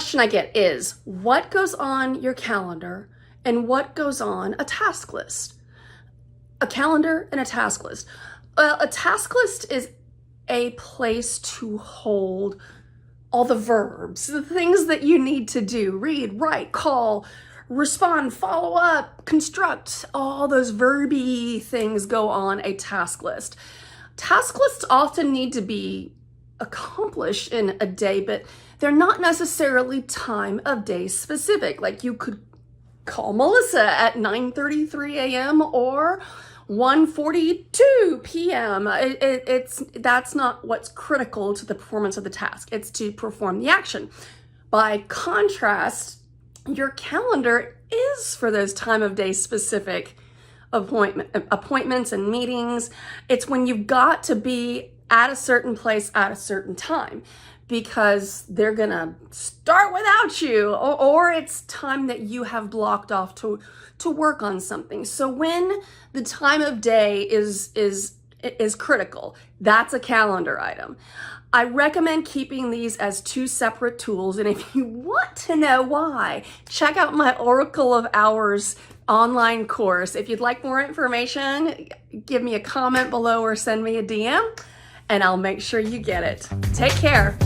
question I get is, what goes on your calendar and what goes on a task list? A calendar and a task list. Well, a task list is a place to hold all the verbs, the things that you need to do: read, write, call, respond, follow up, construct. All those verby things go on a task list. Task lists often need to be accomplished in a day, but they're not necessarily time of day specific. Like, you could call Melissa at 9:33 a.m. or 1:42 p.m. That's not what's critical to the performance of the task. It's to perform the action. By contrast, your calendar is for those time of day specific appointments and meetings. It's when you've got to be at a certain place at a certain time, because they're gonna start without you, or it's time that you have blocked off to work on something. So when the time of day is critical, that's a calendar item. I recommend keeping these as two separate tools, and if you want to know why, check out my Oracle of Hours online course. If you'd like more information, give me a comment below or send me a DM, and I'll make sure you get it. Take care.